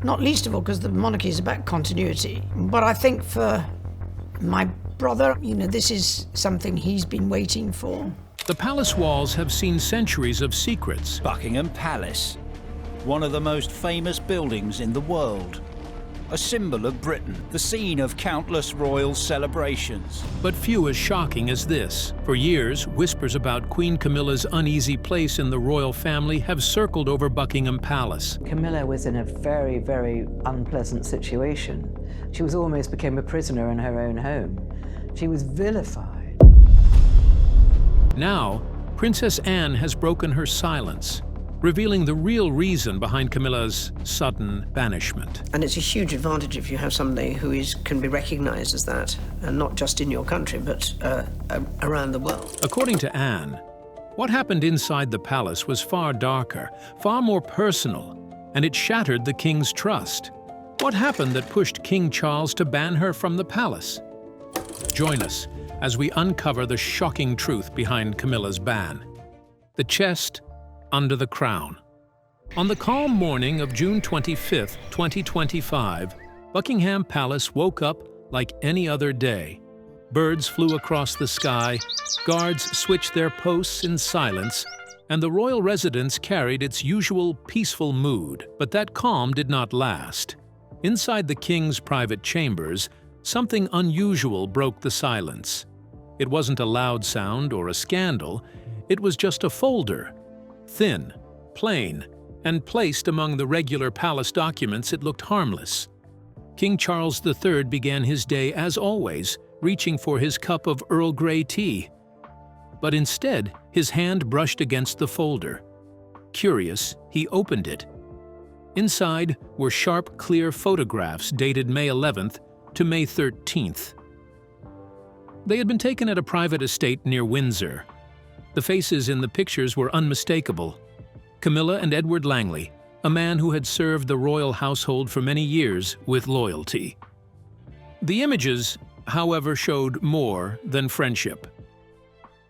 not least of all because the monarchy is about continuity. But I think for my brother, this is something he's been waiting for. The palace walls have seen centuries of secrets. Buckingham Palace, one of the most famous buildings in the world. A symbol of Britain, the scene of countless royal celebrations. But few as shocking as this. For years, whispers about Queen Camilla's uneasy place in the royal family have circled over Buckingham Palace. Camilla was in a very, very unpleasant situation. She almost became a prisoner in her own home. She was vilified. Now, Princess Anne has broken her silence, revealing the real reason behind Camilla's sudden banishment. And it's a huge advantage if you have somebody who can be recognized as that, and not just in your country, but around the world. According to Anne, what happened inside the palace was far darker, far more personal, and it shattered the king's trust. What happened that pushed King Charles to ban her from the palace? Join us as we uncover the shocking truth behind Camilla's ban. The chest under the crown. On the calm morning of June 25, 2025, Buckingham Palace woke up like any other day. Birds flew across the sky, guards switched their posts in silence, and the royal residence carried its usual peaceful mood. But that calm did not last. Inside the king's private chambers, something unusual broke the silence. It wasn't a loud sound or a scandal, it was just a folder. Thin, plain, and placed among the regular palace documents, it looked harmless. King Charles III began his day, as always, reaching for his cup of Earl Grey tea. But instead, his hand brushed against the folder. Curious, he opened it. Inside were sharp, clear photographs dated May 11th to May 13th. They had been taken at a private estate near Windsor. The faces in the pictures were unmistakable. Camilla and Edward Langley, a man who had served the royal household for many years with loyalty. The images, however, showed more than friendship.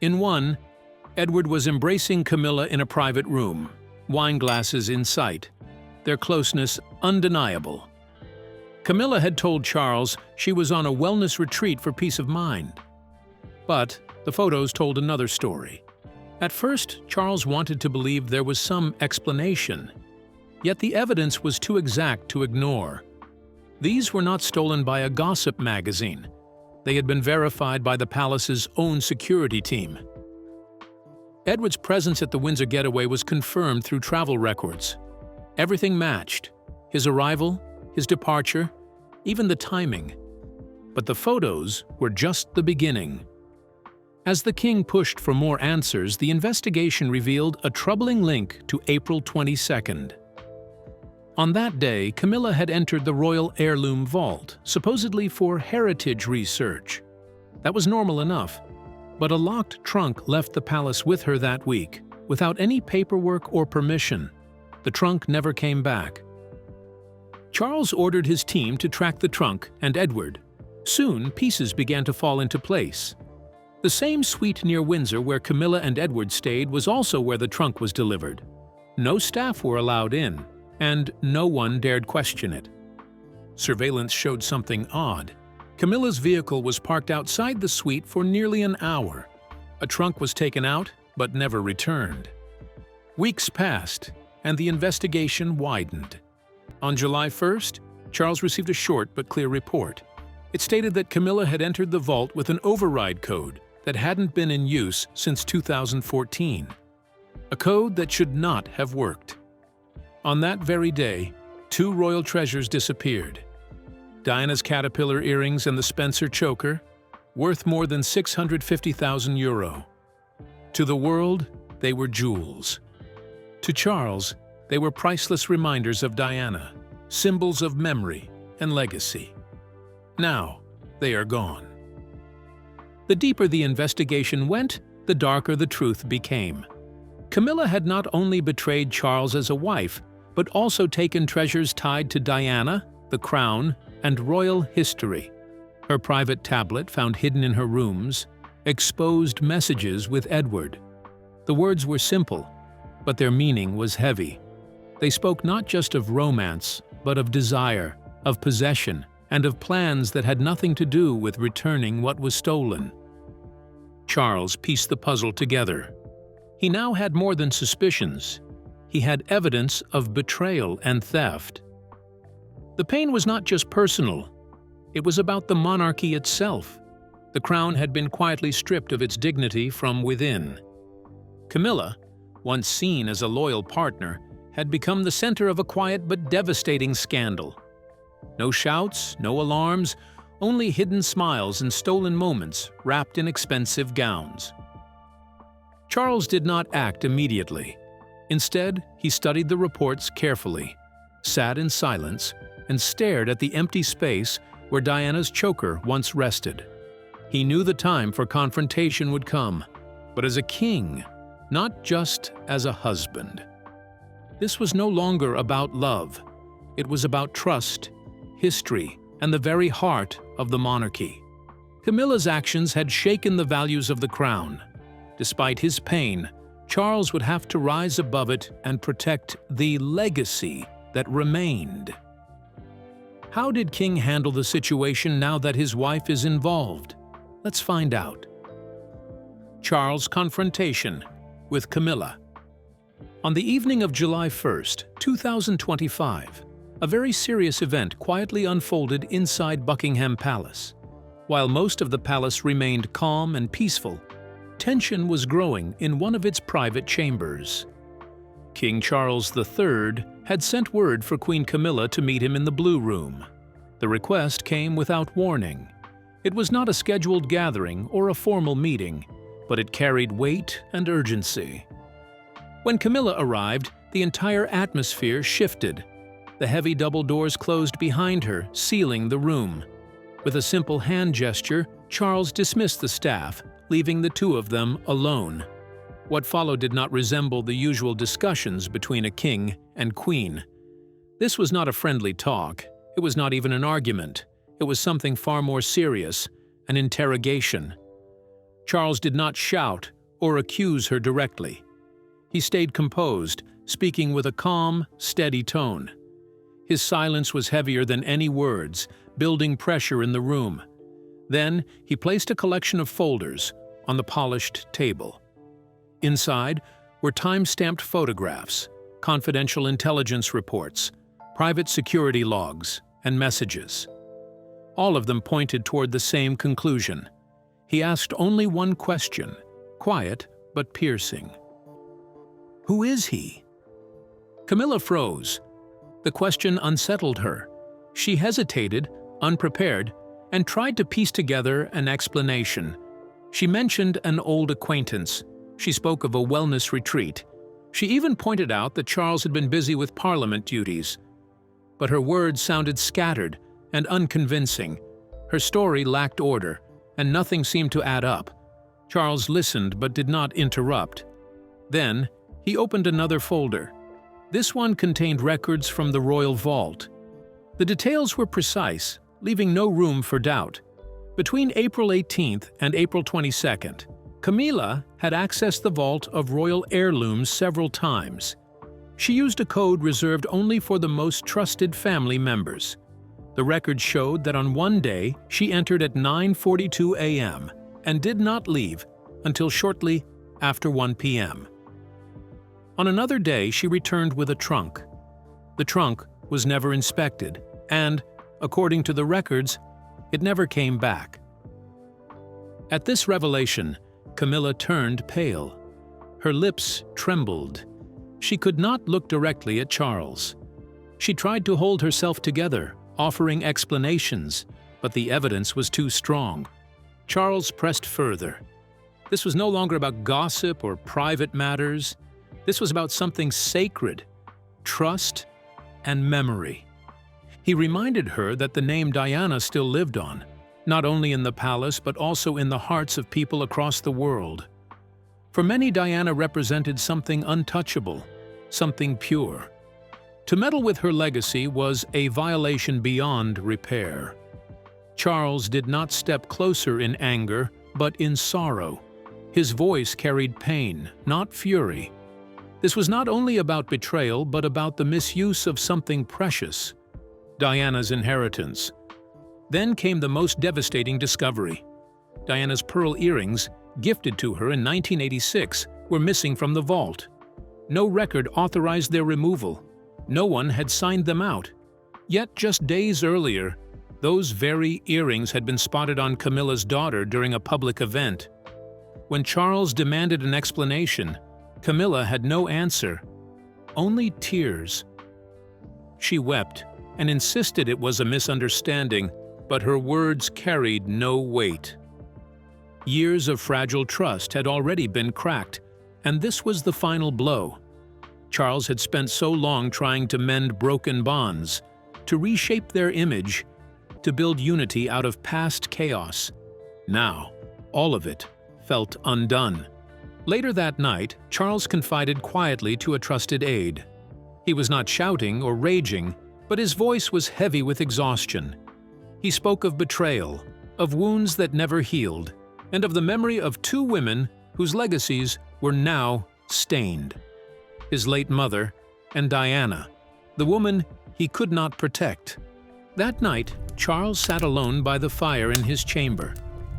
In one, Edward was embracing Camilla in a private room, wine glasses in sight, their closeness undeniable. Camilla had told Charles she was on a wellness retreat for peace of mind. But the photos told another story. At first, Charles wanted to believe there was some explanation, yet the evidence was too exact to ignore. These were not stolen by a gossip magazine. They had been verified by the palace's own security team. Edward's presence at the Windsor getaway was confirmed through travel records. Everything matched: his arrival, his departure, even the timing. But the photos were just the beginning. As the king pushed for more answers, the investigation revealed a troubling link to April 22nd. On that day, Camilla had entered the royal heirloom vault, supposedly for heritage research. That was normal enough, but a locked trunk left the palace with her that week, without any paperwork or permission. The trunk never came back. Charles ordered his team to track the trunk and Edward. Soon, pieces began to fall into place. The same suite near Windsor where Camilla and Edward stayed was also where the trunk was delivered. No staff were allowed in, and no one dared question it. Surveillance showed something odd. Camilla's vehicle was parked outside the suite for nearly an hour. A trunk was taken out, but never returned. Weeks passed, and the investigation widened. On July 1st, Charles received a short but clear report. It stated that Camilla had entered the vault with an override code that hadn't been in use since 2014. A code that should not have worked. On that very day, 2 royal treasures disappeared. Diana's caterpillar earrings and the Spencer choker, worth more than €650,000. To the world, they were jewels. To Charles, they were priceless reminders of Diana, symbols of memory and legacy. Now, they are gone. The deeper the investigation went, the darker the truth became. Camilla had not only betrayed Charles as a wife, but also taken treasures tied to Diana, the crown, and royal history. Her private tablet, found hidden in her rooms, exposed messages with Edward. The words were simple, but their meaning was heavy. They spoke not just of romance, but of desire, of possession, and of plans that had nothing to do with returning what was stolen. Charles pieced the puzzle together. He now had more than suspicions. He had evidence of betrayal and theft. The pain was not just personal. It was about the monarchy itself. The crown had been quietly stripped of its dignity from within. Camilla, once seen as a loyal partner, had become the center of a quiet but devastating scandal. No shouts, no alarms, only hidden smiles and stolen moments wrapped in expensive gowns. Charles did not act immediately. Instead, he studied the reports carefully, sat in silence, and stared at the empty space where Diana's choker once rested. He knew the time for confrontation would come, but as a king, not just as a husband. This was no longer about love. It was about trust, history, and the very heart of the monarchy. Camilla's actions had shaken the values of the crown. Despite his pain, Charles would have to rise above it and protect the legacy that remained. How did King handle the situation now that his wife is involved? Let's find out. Charles' confrontation with Camilla. On the evening of July 1st, 2025, a very serious event quietly unfolded inside Buckingham Palace. While most of the palace remained calm and peaceful, tension was growing in one of its private chambers. King Charles III had sent word for Queen Camilla to meet him in the Blue Room. The request came without warning. It was not a scheduled gathering or a formal meeting, but it carried weight and urgency. When Camilla arrived, the entire atmosphere shifted. The heavy double doors closed behind her, sealing the room. With a simple hand gesture, Charles dismissed the staff, leaving the two of them alone. What followed did not resemble the usual discussions between a king and queen. This was not a friendly talk. It was not even an argument. It was something far more serious, an interrogation. Charles did not shout or accuse her directly. He stayed composed, speaking with a calm, steady tone. His silence was heavier than any words, building pressure in the room. Then he placed a collection of folders on the polished table. Inside were time-stamped photographs, confidential intelligence reports, private security logs, and messages. All of them pointed toward the same conclusion. He asked only one question, quiet but piercing. Who is he? Camilla froze. The question unsettled her. She hesitated, unprepared, and tried to piece together an explanation. She mentioned an old acquaintance. She spoke of a wellness retreat. She even pointed out that Charles had been busy with Parliament duties. But her words sounded scattered and unconvincing. Her story lacked order, and nothing seemed to add up. Charles listened but did not interrupt. Then, he opened another folder. This one contained records from the royal vault. The details were precise, leaving no room for doubt. Between April 18th and April 22nd, Camila had accessed the vault of royal heirlooms several times. She used a code reserved only for the most trusted family members. The records showed that on one day she entered at 9:42 a.m. and did not leave until shortly after 1 p.m. On another day, she returned with a trunk. The trunk was never inspected, and, according to the records, it never came back. At this revelation, Camilla turned pale. Her lips trembled. She could not look directly at Charles. She tried to hold herself together, offering explanations, but the evidence was too strong. Charles pressed further. This was no longer about gossip or private matters. This was about something sacred, trust, and memory. He reminded her that the name Diana still lived on, not only in the palace but also in the hearts of people across the world. For many, Diana represented something untouchable, something pure. To meddle with her legacy was a violation beyond repair. Charles did not step closer in anger, but in sorrow. His voice carried pain, not fury. This was not only about betrayal, but about the misuse of something precious, Diana's inheritance. Then came the most devastating discovery. Diana's pearl earrings, gifted to her in 1986, were missing from the vault. No record authorized their removal. No one had signed them out. Yet just days earlier, those very earrings had been spotted on Camilla's daughter during a public event. When Charles demanded an explanation, Camilla had no answer, only tears. She wept and insisted it was a misunderstanding, but her words carried no weight. Years of fragile trust had already been cracked, and this was the final blow. Charles had spent so long trying to mend broken bonds, to reshape their image, to build unity out of past chaos. Now, all of it felt undone. Later that night, Charles confided quietly to a trusted aide. He was not shouting or raging, but his voice was heavy with exhaustion. He spoke of betrayal, of wounds that never healed, and of the memory of two women whose legacies were now stained. His late mother and Diana, the woman he could not protect. That night, Charles sat alone by the fire in his chamber.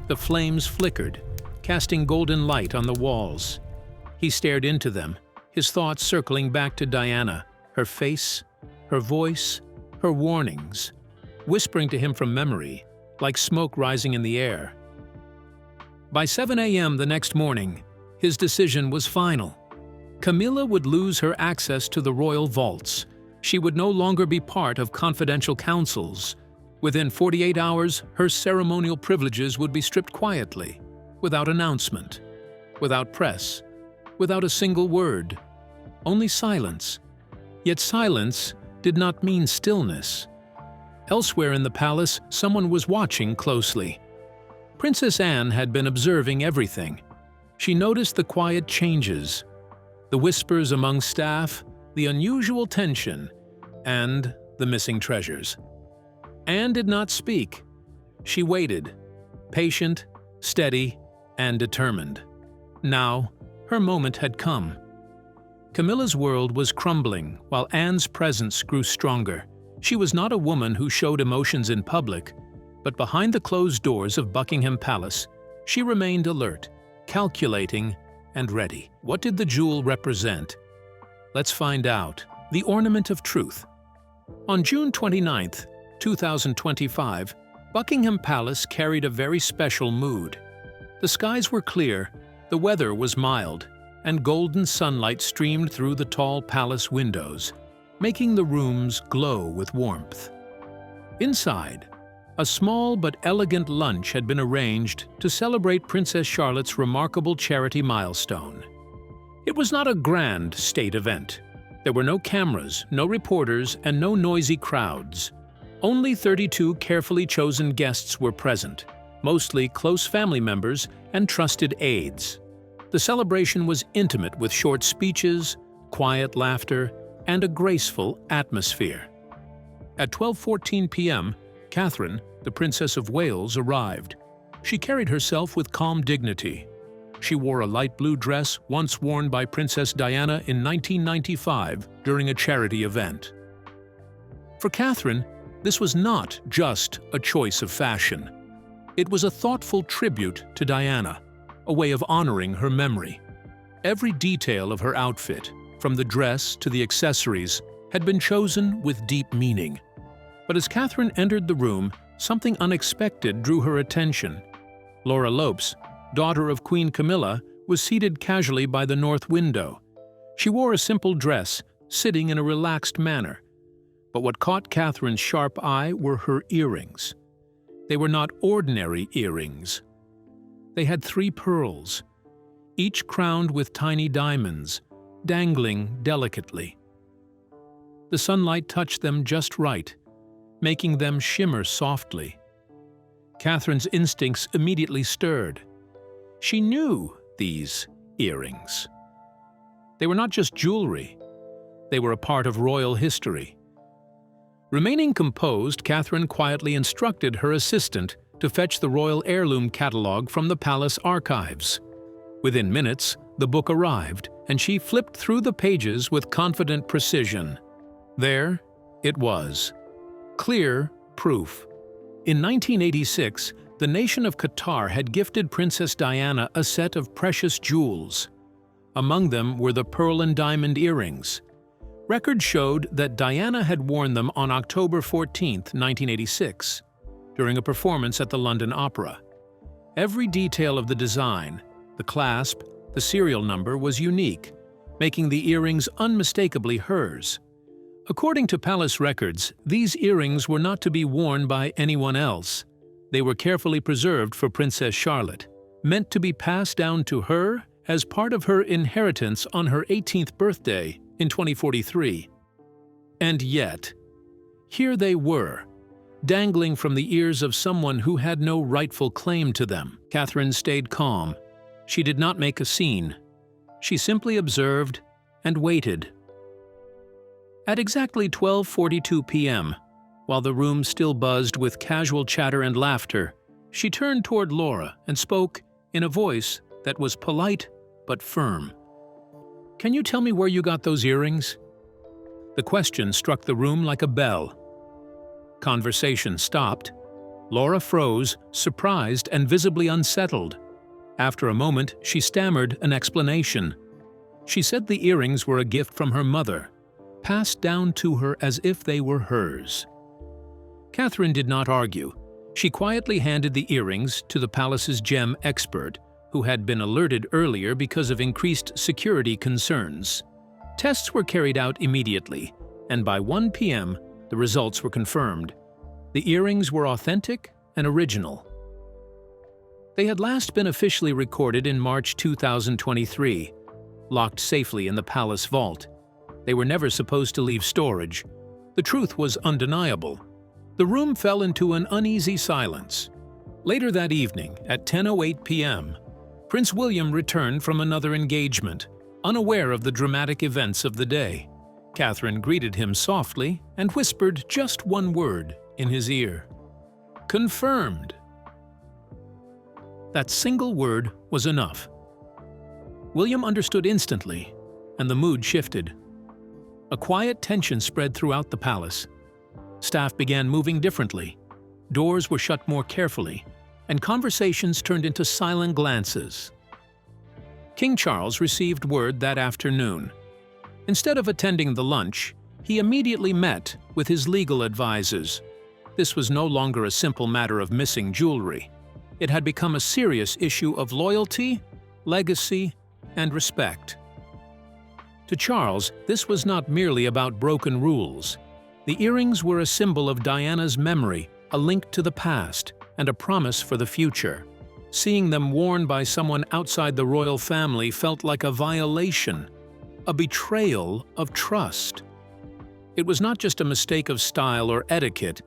The flames flickered, casting golden light on the walls. He stared into them, his thoughts circling back to Diana, her face, her voice, her warnings, whispering to him from memory, like smoke rising in the air. By 7 a.m. the next morning, his decision was final. Camilla would lose her access to the royal vaults. She would no longer be part of confidential councils. Within 48 hours, her ceremonial privileges would be stripped quietly, without announcement, without press, without a single word. Only silence. Yet silence did not mean stillness. Elsewhere in the palace, someone was watching closely. Princess Anne had been observing everything. She noticed the quiet changes, the whispers among staff, the unusual tension, and the missing treasures. Anne did not speak. She waited, patient, steady, and determined. Now, her moment had come. Camilla's world was crumbling while Anne's presence grew stronger. She was not a woman who showed emotions in public, but behind the closed doors of Buckingham Palace, she remained alert, calculating, and ready. What did the jewel represent? Let's find out. The ornament of truth. On June 29, 2025, Buckingham Palace carried a very special mood. The skies were clear, the weather was mild, and golden sunlight streamed through the tall palace windows, making the rooms glow with warmth. Inside, a small but elegant lunch had been arranged to celebrate Princess Charlotte's remarkable charity milestone. It was not a grand state event. There were no cameras, no reporters, and no noisy crowds. Only 32 carefully chosen guests were present, mostly close family members and trusted aides. The celebration was intimate with short speeches, quiet laughter, and a graceful atmosphere. At 12:14 p.m., Catherine, the Princess of Wales, arrived. She carried herself with calm dignity. She wore a light blue dress once worn by Princess Diana in 1995 during a charity event. For Catherine, this was not just a choice of fashion. It was a thoughtful tribute to Diana, a way of honoring her memory. Every detail of her outfit, from the dress to the accessories, had been chosen with deep meaning. But as Catherine entered the room, something unexpected drew her attention. Laura Lopes, daughter of Queen Camilla, was seated casually by the north window. She wore a simple dress, sitting in a relaxed manner. But what caught Catherine's sharp eye were her earrings. They were not ordinary earrings. They had 3 pearls, each crowned with tiny diamonds, dangling delicately. The sunlight touched them just right, making them shimmer softly. Catherine's instincts immediately stirred. She knew these earrings. They were not just jewelry. They were a part of royal history. Remaining composed, Catherine quietly instructed her assistant to fetch the royal heirloom catalog from the palace archives. Within minutes, the book arrived, and she flipped through the pages with confident precision. There it was, Clear proof. In 1986, the nation of Qatar had gifted Princess Diana a set of precious jewels. Among them were the pearl and diamond earrings. Records showed that Diana had worn them on October 14, 1986, during a performance at the London Opera. Every detail of the design, the clasp, the serial number was unique, making the earrings unmistakably hers. According to palace records, these earrings were not to be worn by anyone else. They were carefully preserved for Princess Charlotte, meant to be passed down to her as part of her inheritance on her 18th birthday in 2043. And yet, here they were, dangling from the ears of someone who had no rightful claim to them. Catherine stayed calm. She did not make a scene. She simply observed and waited. At exactly 12:42 p.m., while the room still buzzed with casual chatter and laughter, she turned toward Laura and spoke in a voice that was polite but firm. "Can you tell me where you got those earrings?" The question struck the room like a bell. Conversation stopped. Laura froze, surprised and visibly unsettled. After a moment, she stammered an explanation. She said the earrings were a gift from her mother, passed down to her as if they were hers. Catherine did not argue. She quietly handed the earrings to the palace's gem expert, who had been alerted earlier because of increased security concerns. Tests were carried out immediately, and by 1 p.m., the results were confirmed. The earrings were authentic and original. They had last been officially recorded in March 2023, locked safely in the palace vault. They were never supposed to leave storage. The truth was undeniable. The room fell into an uneasy silence. Later that evening, at 10:08 p.m., Prince William returned from another engagement, unaware of the dramatic events of the day. Catherine greeted him softly and whispered just one word in his ear. "Confirmed." That single word was enough. William understood instantly, and the mood shifted. A quiet tension spread throughout the palace. Staff began moving differently. Doors were shut more carefully, and conversations turned into silent glances. King Charles received word that afternoon. Instead of attending the lunch, he immediately met with his legal advisors. This was no longer a simple matter of missing jewelry. It had become a serious issue of loyalty, legacy, and respect. To Charles, this was not merely about broken rules. The earrings were a symbol of Diana's memory, a link to the past, and a promise for the future. Seeing them worn by someone outside the royal family felt like a violation, a betrayal of trust. It was not just a mistake of style or etiquette.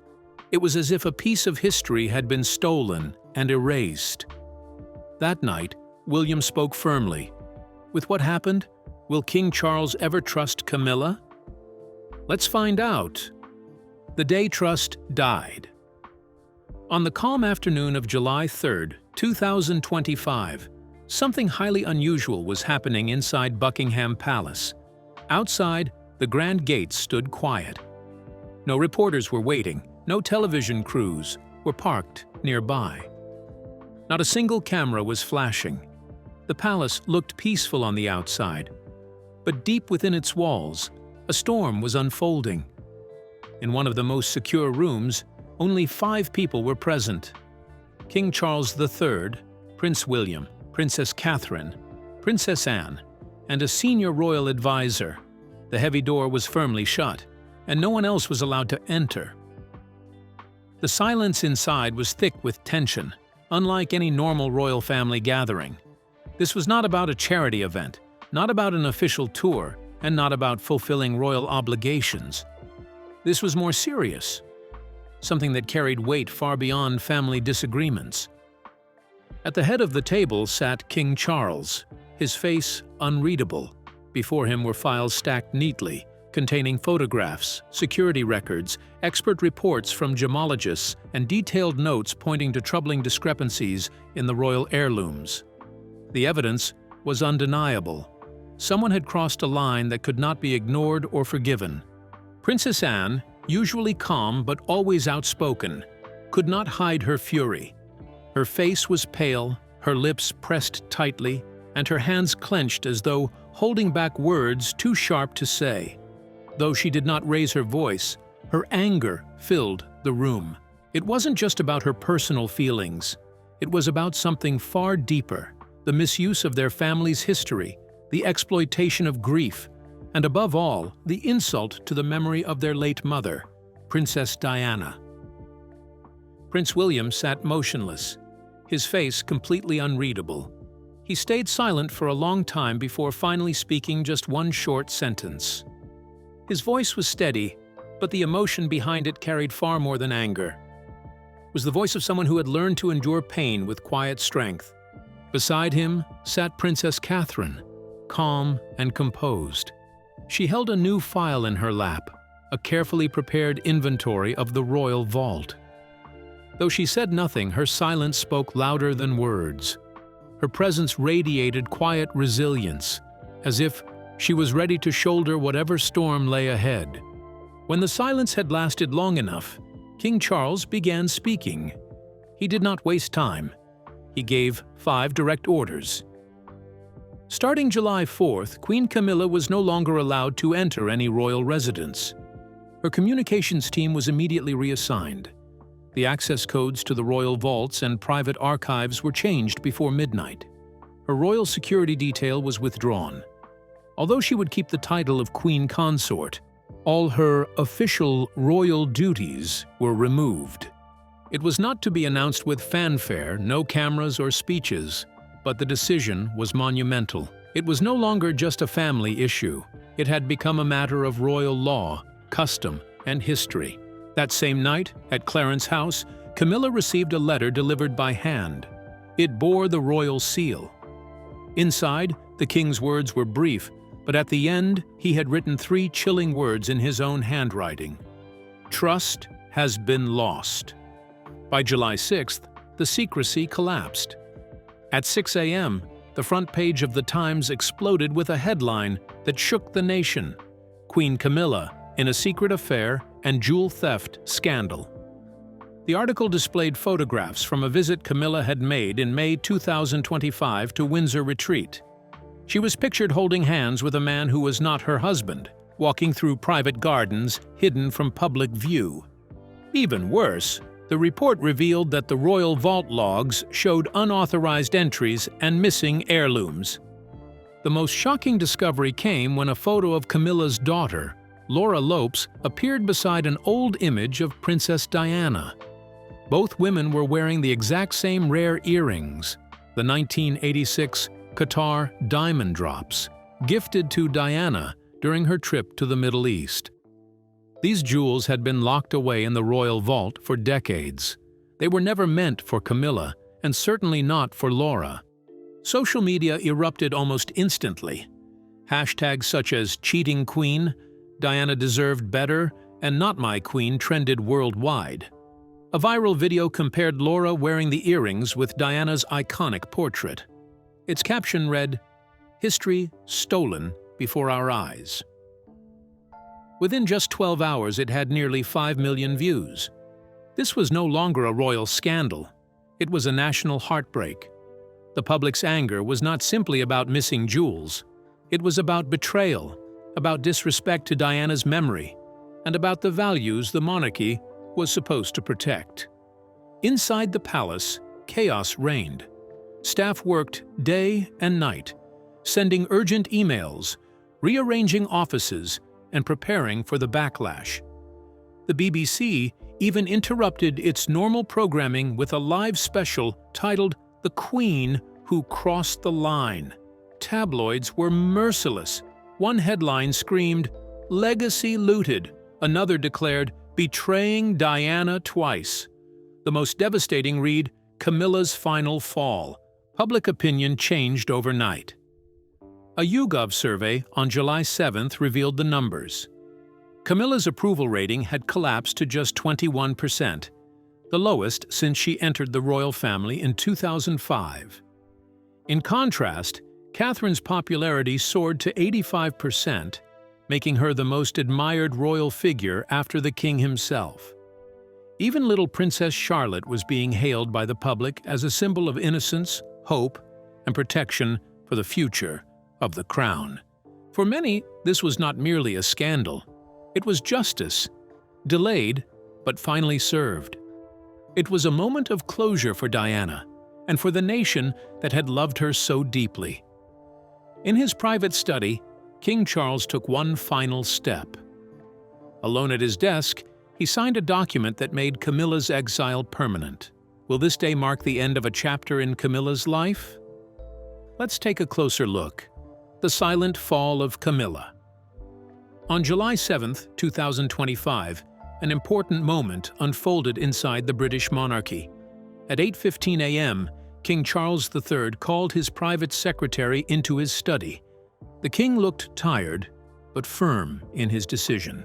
It was as if a piece of history had been stolen and erased. That night, William spoke firmly. With what happened, will King Charles ever trust Camilla? Let's find out. The day trust died. On the calm afternoon of July 3, 2025, something highly unusual was happening inside Buckingham Palace. Outside, the grand gates stood quiet. No reporters were waiting, no television crews were parked nearby. Not a single camera was flashing. The palace looked peaceful on the outside, but deep within its walls, a storm was unfolding. In one of the most secure rooms, only 5 people were present: King Charles III, Prince William, Princess Catherine, Princess Anne, and a senior royal advisor. The heavy door was firmly shut, and no one else was allowed to enter. The silence inside was thick with tension, unlike any normal royal family gathering. This was not about a charity event, not about an official tour, and not about fulfilling royal obligations. This was more serious, something that carried weight far beyond family disagreements. At the head of the table sat King Charles, his face unreadable. Before him were files stacked neatly, containing photographs, security records, expert reports from gemologists, and detailed notes pointing to troubling discrepancies in the royal heirlooms. The evidence was undeniable. Someone had crossed a line that could not be ignored or forgiven. Princess Anne, usually calm but always outspoken, could not hide her fury. Her face was pale, her lips pressed tightly, and her hands clenched as though holding back words too sharp to say. Though she did not raise her voice, her anger filled the room. It wasn't just about her personal feelings. It was about something far deeper, the misuse of their family's history, the exploitation of grief, and above all, the insult to the memory of their late mother, Princess Diana. Prince William sat motionless, his face completely unreadable. He stayed silent for a long time before finally speaking just one short sentence. His voice was steady, but the emotion behind it carried far more than anger. It was the voice of someone who had learned to endure pain with quiet strength. Beside him sat Princess Catherine, calm and composed. She held a new file in her lap, a carefully prepared inventory of the royal vault. Though she said nothing, her silence spoke louder than words. Her presence radiated quiet resilience, as if she was ready to shoulder whatever storm lay ahead. When the silence had lasted long enough, King Charles began speaking. He did not waste time. He gave 5 direct orders. Starting July 4th, Queen Camilla was no longer allowed to enter any royal residence. Her communications team was immediately reassigned. The access codes to the royal vaults and private archives were changed before midnight. Her royal security detail was withdrawn. Although she would keep the title of Queen Consort, all her official royal duties were removed. It was not to be announced with fanfare, no cameras or speeches, but the decision was monumental. It was no longer just a family issue. It had become a matter of royal law, custom, and history. That same night, at Clarence House, Camilla received a letter delivered by hand. It bore the royal seal. Inside, the king's words were brief, but at the end, he had written 3 chilling words in his own handwriting. Trust has been lost. By July 6th, the secrecy collapsed. At 6 a.m., the front page of the Times exploded with a headline that shook the nation: Queen Camilla in a secret affair and jewel theft scandal. The article displayed photographs from a visit Camilla had made in May 2025 to Windsor Retreat. She was pictured holding hands with a man who was not her husband, walking through private gardens hidden from public view. Even worse, the report revealed that the royal vault logs showed unauthorized entries and missing heirlooms. The most shocking discovery came when a photo of Camilla's daughter, Laura Lopes, appeared beside an old image of Princess Diana. Both women were wearing the exact same rare earrings, the 1986 Qatar diamond drops, gifted to Diana during her trip to the Middle East. These jewels had been locked away in the royal vault for decades. They were never meant for Camilla, and certainly not for Laura. Social media erupted almost instantly. Hashtags such as "cheating queen," "Diana deserved better," and "not my queen" trended worldwide. A viral video compared Laura wearing the earrings with Diana's iconic portrait. Its caption read, "History stolen before our eyes." Within just 12 hours, it had nearly 5 million views. This was no longer a royal scandal. It was a national heartbreak. The public's anger was not simply about missing jewels. It was about betrayal, about disrespect to Diana's memory, and about the values the monarchy was supposed to protect. Inside the palace, chaos reigned. Staff worked day and night, sending urgent emails, rearranging offices, and preparing for the backlash. The BBC even interrupted its normal programming with a live special titled "The Queen Who Crossed the Line." Tabloids were merciless. One headline screamed, "Legacy looted." Another declared, "Betraying Diana twice." The most devastating read, "Camilla's final fall." Public opinion changed overnight. A YouGov survey on July 7th revealed the numbers. Camilla's approval rating had collapsed to just 21%, the lowest since she entered the royal family in 2005. In contrast, Catherine's popularity soared to 85%, making her the most admired royal figure after the king himself. Even little Princess Charlotte was being hailed by the public as a symbol of innocence, hope, and protection for the future of the crown. For many, this was not merely a scandal. It was justice, delayed but finally served. It was a moment of closure for Diana and for the nation that had loved her so deeply. In his private study, King Charles took one final step. Alone at his desk, he signed a document that made Camilla's exile permanent. Will this day mark the end of a chapter in Camilla's life? Let's take a closer look. The silent fall of Camilla. On July 7, 2025, an important moment unfolded inside the British monarchy. At 8:15 a.m., King Charles III called his private secretary into his study. The king looked tired, but firm in his decision.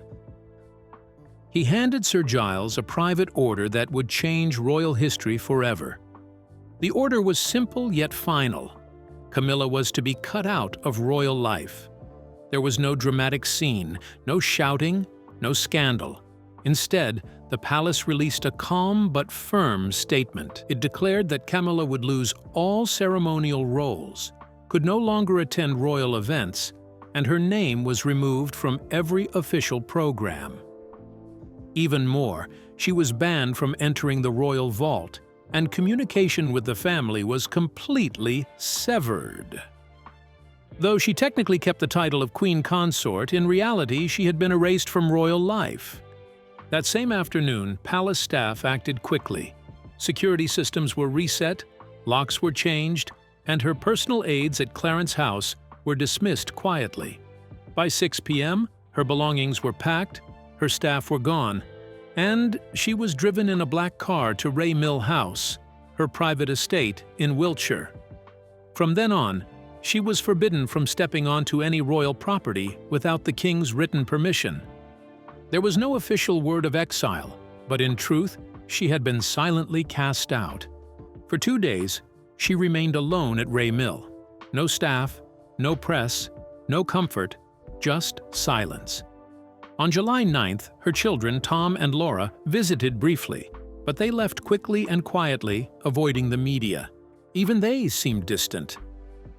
He handed Sir Giles a private order that would change royal history forever. The order was simple yet final. Camilla was to be cut out of royal life. There was no dramatic scene, no shouting, no scandal. Instead, the palace released a calm but firm statement. It declared that Camilla would lose all ceremonial roles, could no longer attend royal events, and her name was removed from every official program. Even more, she was banned from entering the royal vault, and communication with the family was completely severed. Though she technically kept the title of Queen Consort, in reality she had been erased from royal life. That same afternoon, palace staff acted quickly. Security systems were reset, locks were changed, and her personal aides at Clarence House were dismissed quietly. By 6 p.m., her belongings were packed, her staff were gone, and she was driven in a black car to Ray Mill House, her private estate in Wiltshire. From then on, she was forbidden from stepping onto any royal property without the king's written permission. There was no official word of exile, but in truth, she had been silently cast out. For 2 days, she remained alone at Ray Mill. No staff, no press, no comfort, just silence. On July 9th, her children, Tom and Laura, visited briefly, but they left quickly and quietly, avoiding the media. Even they seemed distant.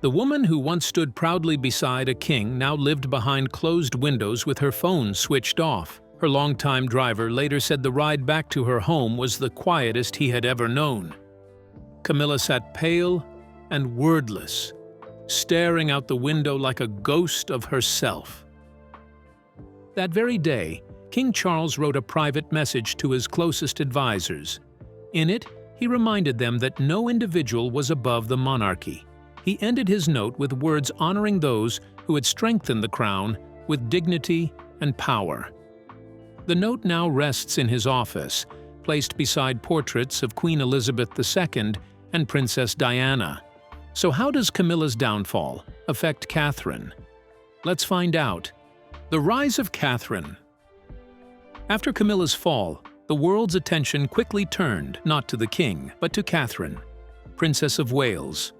The woman who once stood proudly beside a king now lived behind closed windows with her phone switched off. Her longtime driver later said the ride back to her home was the quietest he had ever known. Camilla sat pale and wordless, staring out the window like a ghost of herself. That very day, King Charles wrote a private message to his closest advisors. In it, he reminded them that no individual was above the monarchy. He ended his note with words honoring those who had strengthened the crown with dignity and power. The note now rests in his office, placed beside portraits of Queen Elizabeth II and Princess Diana. So how does Camilla's downfall affect Catherine? Let's find out. The rise of Catherine. After Camilla's fall, the world's attention quickly turned not to the king, but to Catherine, Princess of Wales.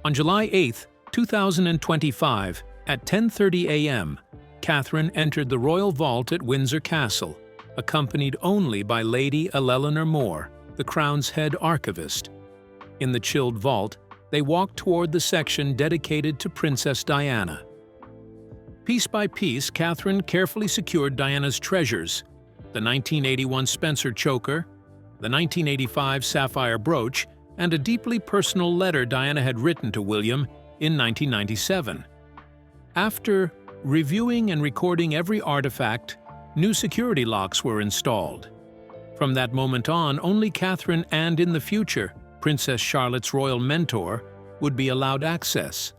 On July 8, 2025, at 10:30 a.m., Catherine entered the royal vault at Windsor Castle, accompanied only by Lady Eleanor More, the crown's head archivist. In the chilled vault, they walked toward the section dedicated to Princess Diana. Piece by piece, Catherine carefully secured Diana's treasures: the 1981 Spencer choker, the 1985 sapphire brooch, and a deeply personal letter Diana had written to William in 1997. After reviewing and recording every artifact, new security locks were installed. From that moment on, only Catherine and, in the future, Princess Charlotte's royal mentor would be allowed access.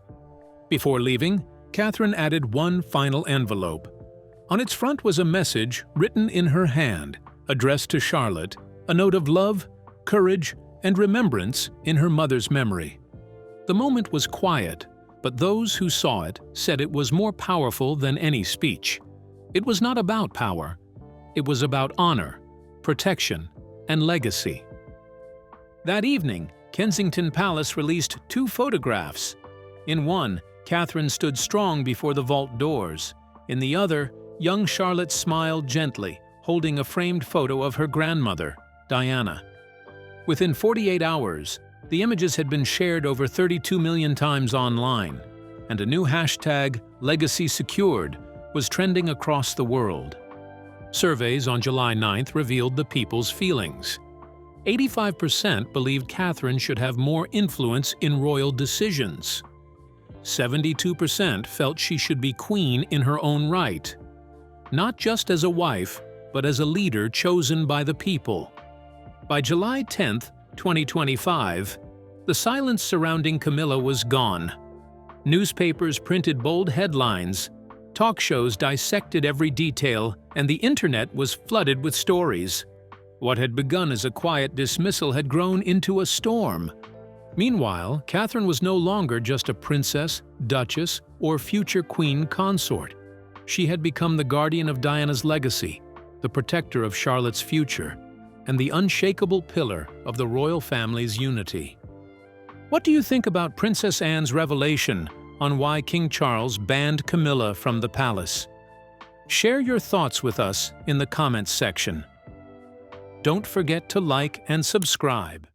Before leaving, Catherine added one final envelope. On its front was a message written in her hand, addressed to Charlotte, a note of love, courage, and remembrance in her mother's memory. The moment was quiet, but those who saw it said it was more powerful than any speech. It was not about power. It was about honor, protection, and legacy. That evening, Kensington Palace released 2 photographs. In one, Catherine stood strong before the vault doors. In the other, young Charlotte smiled gently, holding a framed photo of her grandmother, Diana. Within 48 hours, the images had been shared over 32 million times online, and a new hashtag, Legacy Secured, was trending across the world. Surveys on July 9th revealed the people's feelings. 85% believed Catherine should have more influence in royal decisions. 72% felt she should be queen in her own right, not just as a wife, but as a leader chosen by the people. By July 10, 2025, the silence surrounding Camilla was gone. Newspapers printed bold headlines, talk shows dissected every detail, and the internet was flooded with stories. What had begun as a quiet dismissal had grown into a storm. Meanwhile, Catherine was no longer just a princess, duchess, or future queen consort. She had become the guardian of Diana's legacy, the protector of Charlotte's future, and the unshakable pillar of the royal family's unity. What do you think about Princess Anne's revelation on why King Charles banned Camilla from the palace? Share your thoughts with us in the comments section. Don't forget to like and subscribe.